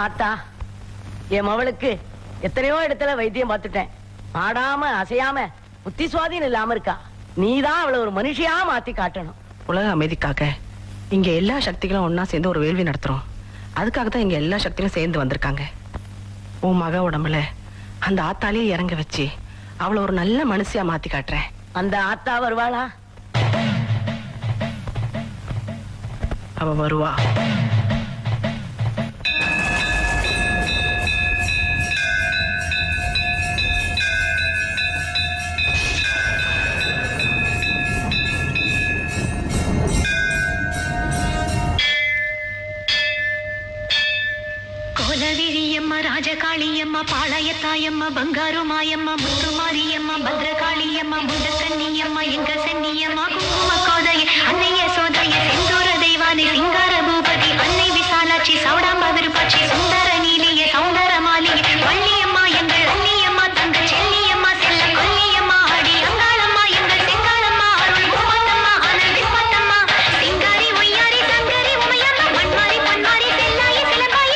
ஆத்தா, என் மவளுக்கு எத்தனையோ இடத்துல வைத்தியம் பார்த்துட்டேன். ஆடாம அசையாம புத்தி சுவாதீனம் இல்லாம இருக்கா. நீதான் அவளை ஒரு மனுஷியா மாத்தி காட்டணும். உலக அமைதிக்காக இங்க எல்லா சக்திகளும் ஒன்னா சேர்ந்து ஒரு வேள்வி நடத்துறோம். அதுக்காக தான் இங்க எல்லா சக்திகளும் சேர்ந்து வந்திருக்காங்க. உன் மக உடம்புல அந்த ஆத்தாலேயே இறங்க வச்சு அவளை ஒரு நல்ல மனுஷியா மாத்தி காட்டுறேன். அந்த ஆத்தா வருவாளா? அவ வருவா. கோலவிழியம்மா, ராஜகாளியம்மா, பாளையத்தாயம்மா, பங்காரு மாயம்மா, முத்துமாரியம்மா, பத்ரகாளியம்மா, முண்டக்கன்னியம்மா, எங்க சன்னியம்மா, குங்கும கோதைய அன்னைய சோதைய செந்தூர தெய்வானை சிங்கார பூபதி அன்னை விசாலாட்சி சௌடாம்ப விருப்பாட்சி சுந்தர நீலிய சௌந்தர மாலிய வள்ளியம்மா எங்கள் அன்னியம்மா தங்க செல்லியம்மா செல்ல கொல்லியம்மா ஆடி அங்காளம்மா எங்கள் செங்காளம்மா அருள் முப்பத்தம்மா அனல் விப்பத்தம்மா சிங்காரி ஒய்யாரி சங்கரி உமையம்மா மண்மாரி பொன்மாரி செல்லாயி சிலம்பாயி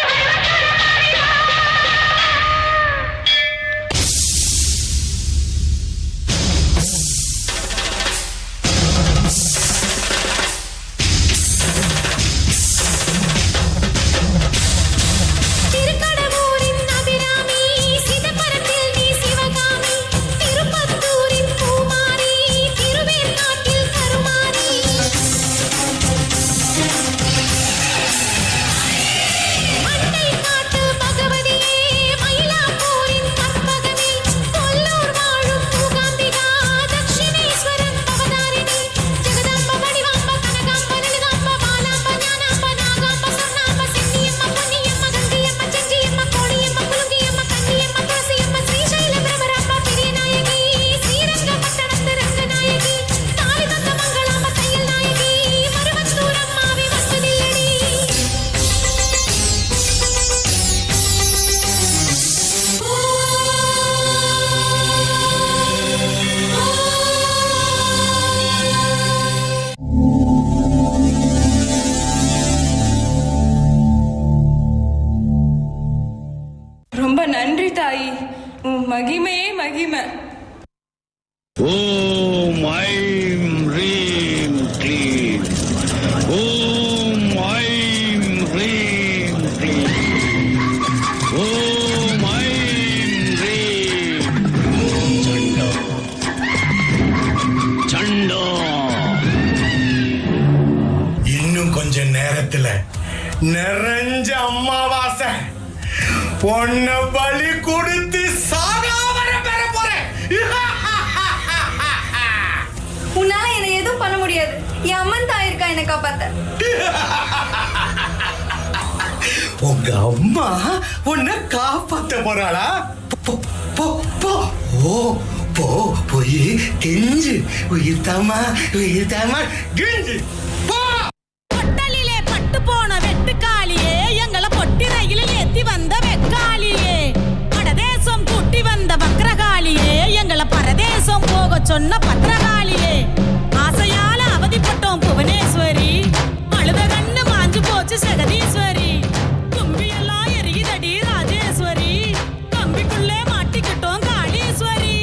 நன்றி தாயி, மகிமையே மகிமை. ஓம் ஐம் ரீம் க்ளீம். ஓம் ஐம் ரீம் க்ளீம். ஓம் ஐம் ரீம். சண்டோ சண்டோ. இன்னும் கொஞ்ச நேரத்துல நிறைஞ்ச அம்மாவாசை பொண்ண பலி கொடுத்து சாகாவரம் பெற போறேன். உன்னால என்ன எதுவும் பண்ண முடியாது. என் அம்மன் தான் இருக்கா என்ன காப்பாத்த. உங்க அம்மா உன்னை காப்பாத்த போறாளா? போய் கெஞ்சு. உயிர் தாமா கெஞ்சு. பொட்டலிலே பட்டு போன வெட்டுக்காளியே, எங்களை பொட்டி ரயிலில் ஏத்தி வந்த வெக்காளியே, படதேசம் கூட்டி வந்த வக்ரகாளியே, எங்களை பரதேசம் போக சொன்ன பத்ரகாளியே, ஆசையால அவதிப்பட்டோம் புவனேஸ்வரி, அழுத கண்ணு மாஞ்சு போச்சு ஜெகதீஸ்வரி, கும்பியெல்லாம் எரியுதடி ராஜேஸ்வரி, கம்பிக்குள்ளே மாட்டிக்கிட்டோம் காளீஸ்வரி.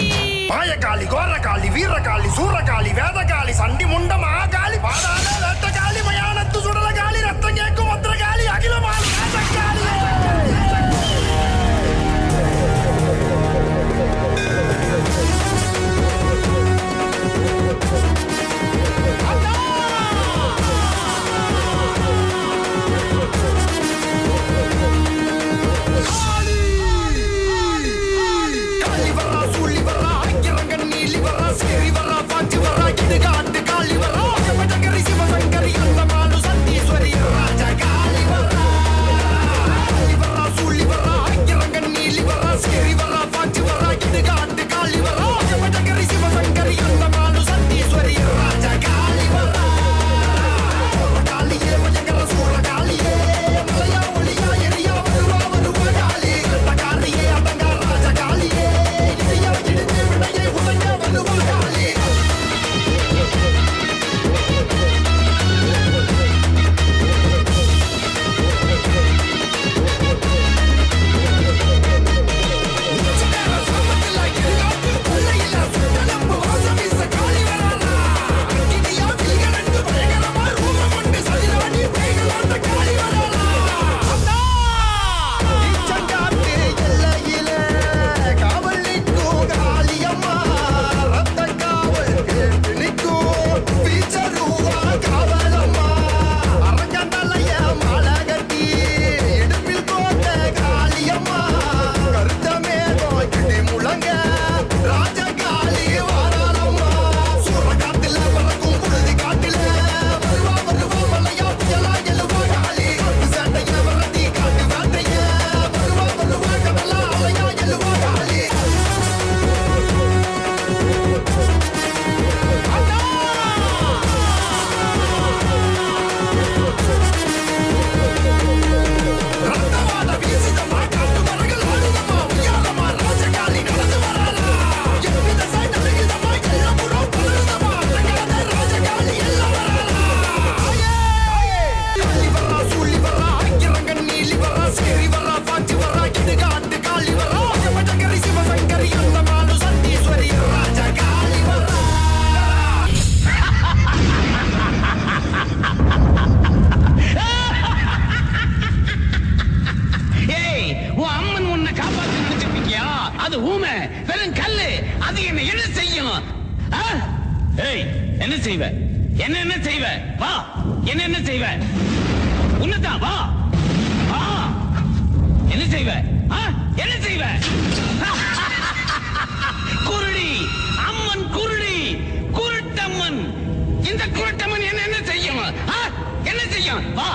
பாயகாளி, கோரகாளி, வீரகாளி, சூரகாளி, வேதகாளி, சண்டி முண்ட மகாகாளி, பாதாள வேட்டகாளி, மயானத்து சுடலகாளி, ரத்தம் கேட்கும் பத்ரகாளி, அகிலமாளி ராஜகாளி. சிவசங்கரி அந்த மாலு சந்தி ஆ? ஏய், என்ன செய்வ? என்ன செய்வ? வா, என்ன செய்வ? உன்னதான் வா, வா. என்ன செய்வ? ஆ? என்ன செய்வ? குருடி, அம்மன் குருடி, குருட்டம்மன். இந்த குருட்டம்மன் என்ன செய்யும்? ஆ? என்ன செய்யும்? வா.